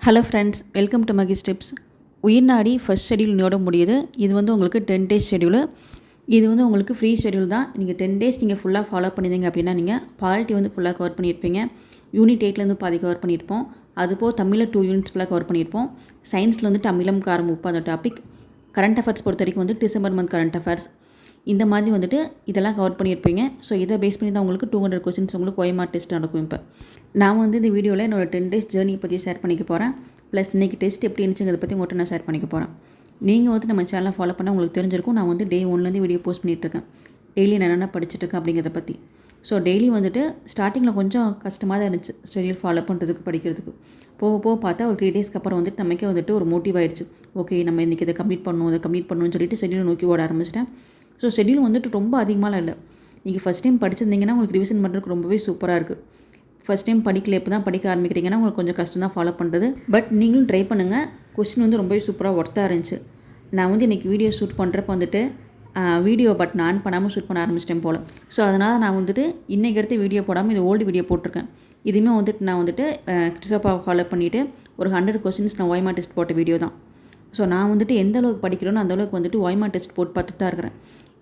Hello friends, welcome to Magi steps. உயிர்நாடி first schedule இன்னோட முடியுது. இது வந்து உங்களுக்கு 10 டேஸ் ஷெடியூலு. இது வந்து உங்களுக்கு ஃப்ரீ ஷெடியூல் தான். நீங்கள் 10 டேஸ் நீங்கள் ஃபுல்லாக ஃபாலோ பண்ணியிருந்தீங்க அப்படின்னா நீங்கள் பாலிட்டி வந்து ஃபுல்லாக கவர் பண்ணியிருப்பீங்க. யூனிட் 8லேருந்து பாதி கவர் பண்ணியிருப்போம். அதுபோல் தமிழில் 2 யூனிட்ஸ் ஃபுல்லாக கவர் பண்ணியிருப்போம். சயின்ஸில் வந்துட்டு அமிலம் காரம் உப்பு அந்த டாபிக். கரண்ட் அஃபேர்ஸ் பொறுத்த வரைக்கும் வந்து டிசம்பர் மந்த் கரண்ட் அஃபேர்ஸ் இந்த மாதிரி வந்துட்டு இதெல்லாம் கவர் பண்ணியிருப்பீங்க. ஸோ இதை பேஸ் பண்ணி தான் உங்களுக்கு 200 கொஸ்டின்ஸ் உங்களுக்கு OMR டெஸ்ட் நடக்கும். இப்போ நான் வந்து இந்த வீடியோவில் என்னோடய 10 டேஸ் ஜேர்னி பற்றி ஷேர் பண்ணிக்க போகிறேன். ப்ளஸ் இன்றைக்கி டெஸ்ட் எப்படி இருந்துச்சுங்கிறத பற்றி உங்கள்கிட்ட நான் ஷேர் பண்ணிக்க போகிறேன். நீங்கள் வந்து நம்ம சேனலை ஃபாலோ பண்ணால் உங்களுக்கு தெரிஞ்சிருக்கும். நான் வந்து டே 1லேருந்து வீடியோ போஸ்ட் பண்ணிகிட்ருக்கேன். டெய்லி நான் என்னென்ன படிச்சுட்ருக்கேன் அப்படிங்கிறத பற்றி. ஸோ டெய்லி வந்துட்டு ஸ்டார்டிங்கில் கொஞ்சம் கஷ்டமாக தான் இருந்துச்சு ஷெடியூல் ஃபாலோ பண்ணுறதுக்கு, படிக்கிறதுக்கு. போக போக பார்த்தா ஒரு 3 டேஸ்க்கு அப்புறம் வந்துட்டு நமக்கே வந்துட்டு ஒரு மோட்டிவ் ஆகிடுச்சு. ஓகே, நம்ம இன்றைக்கி இதை கம்ப்ளீட் பண்ணணும்னு சொல்லிட்டு ஷெடியூல் நோக்கி ஓட ஆரம்பிச்சிட்டேன். ஸோ ஷெடியூல் வந்துட்டு ரொம்ப அதிகமாகலாம் இல்லை. நீங்கள் ஃபஸ்ட் டைம் படிச்சிருந்தீங்கன்னா உங்களுக்கு ரிவிஷன் பண்ணுறதுக்கு ரொம்பவே சூப்பராக இருக்குது. ஃபஸ்ட் டைம் படிக்கல, இப்போ தான் படிக்க ஆரம்பிக்கிறீங்கன்னா உங்களுக்கு கொஞ்சம் கஷ்டம் தான் ஃபாலோ பண்ணுறது. பட் நீங்களும் ட்ரை பண்ணுங்கள். கொஸ்டின் வந்து ரொம்பவே சூப்பராக ஒர்த்தாக இருந்துச்சு. நான் வந்து இன்றைக்கி வீடியோ ஷூட் பண்ணுறப்ப வந்துட்டு வீடியோ பட்டன் ஆன் பண்ணாமல் ஷூட் பண்ண ஆரம்பிச்சிட்டேன் போல். ஸோ அதனால் நான் வந்துட்டு இன்றைக்கி எடுத்து வீடியோ போடாமல் இது ஓல்டு வீடியோ போட்டிருக்கேன். இதுவுமே வந்துட்டு நான் வந்துட்டு கிறிஸ்டோபாவை ஃபாலோ பண்ணிவிட்டு ஒரு 100 கொஸ்டின்ஸ் நான் OMR டெஸ்ட் போட்ட வீடியோ தான். ஸோ நான் வந்துட்டு எந்த அளவுக்கு படிக்கிறேனோ அந்தளவுக்கு வந்துட்டு OMR டெஸ்ட் போட்டு பார்த்துட்டு தான் இருக்கிறேன்.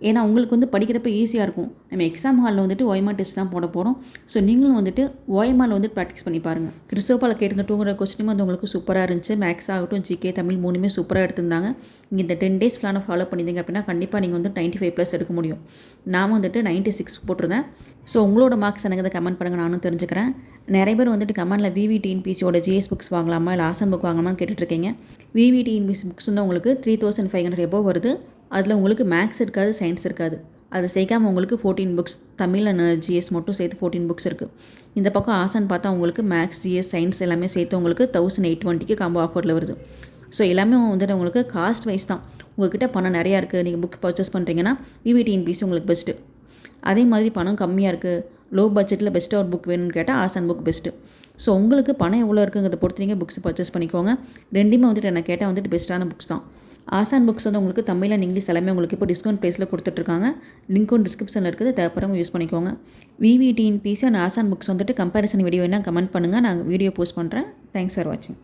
ஏன்னா உங்களுக்கு வந்து படிக்கிறப்ப ஈஸியாக இருக்கும். நம்ம எக்ஸாம் ஹாலில் வந்துட்டு OMR டெஸ்ட் தான் போட போகிறோம். ஸோ நீங்களும் வந்துட்டு OMRல வந்து ப்ராக்டிஸ் பண்ணி பாருங்கள். கிறிஸ்டோபாவில் கேட்டிருந்த 200 கொஸ்டினும் வந்து உங்களுக்கு சூப்பராக இருந்துச்சு. மேக்ஸ் ஆகட்டும், ஜிகே, தமிழ் 3மே சூப்பராக எடுத்திருந்தாங்க. நீங்கள் இந்த 10 டேஸ் பிளானை ஃபாலோ பண்ணியிருந்தீங்க அப்படின்னா கண்டிப்பாக நீங்கள் வந்து 95+ எடுக்க முடியும். நான் வந்துட்டு 96 போட்டிருந்தேன். ஸோ உங்களோட மார்க்ஸ் எனக்கு அதை கமெண்ட் பண்ணுங்கள், நானும் தெரிஞ்சுக்கிறேன். நிறைய பேர் வந்துட்டு கமெண்டில் VVTNPCயோட GS புக்ஸ் வாங்கலாமா இல்லை ஆசன் புக் வாங்கலாமான்னு கேட்டுட்ருக்கீங்க. VVTNPC புக்ஸ் வந்து உங்களுக்கு 3500 எபோவ் வருது. அதில் உங்களுக்கு மேக்ஸ் இருக்காது, சயின்ஸ் இருக்காது. அது சேர்க்காமல் உங்களுக்கு 14 புக்ஸ், தமிழ் அண்ட் GS மட்டும் சேர்த்து 14 புக்ஸ் இருக்குது. இந்த பக்கம் ஆசன் பார்த்தா உங்களுக்கு மேக்ஸ், GS, சயின்ஸ் எல்லாமே சேர்த்து உங்களுக்கு 1820க்கு காம்போ ஆஃபரில் வருது. ஸோ எல்லாமே வந்துட்டு உங்களுக்கு காஸ்ட் வைஸ் தான். உங்கள்கிட்ட பணம் நிறையா இருக்குது, நீங்கள் புக் பர்ச்சேஸ் பண்ணுறீங்கன்னா VVTNPC உங்களுக்கு பெஸ்ட்டு. அதே மாதிரி பணம் கம்மியாக இருக்குது, லோ பட்ஜெட்டில் பெஸ்ட்டாக ஒரு புக் வேணும்னு கேட்டால் ஆசன் புக் பெஸ்ட்டு. ஸோ உங்களுக்கு பணம் எவ்வளோ இருக்குங்கிறத பொறுத்து நீங்கள் புக்ஸ் பர்ச்சேஸ் பண்ணிக்கோங்க. ரெண்டுமே வந்துட்டு என்ன கேட்டால் வந்துட்டு பெஸ்ட்டான புக்ஸ் தான். ஆசான் புக்ஸ் வந்து உங்களுக்கு தமிழ் அண்ட் இங்கிலீஷ் எல்லாமே உங்களுக்கு இப்போ டிஸ்கவுண்ட் ப்ரைஸில் கொடுத்துட்ருக்காங்க. லிங்க்கும் டிஸ்கிரிப்ஷனில் இருக்குது, தேவைப்படுறவங்க யூஸ் பண்ணிக்கோங்க. VVTNPC அண்ட் ஆசான் புக்ஸ் வந்துட்டு கம்பேரிசன் வீடியோ என்ன கமெண்ட் பண்ணுங்கள், நான் வீடியோ போஸ்ட் பண்ணுறேன். தேங்க்ஸ் ஃபார் வாட்சிங்.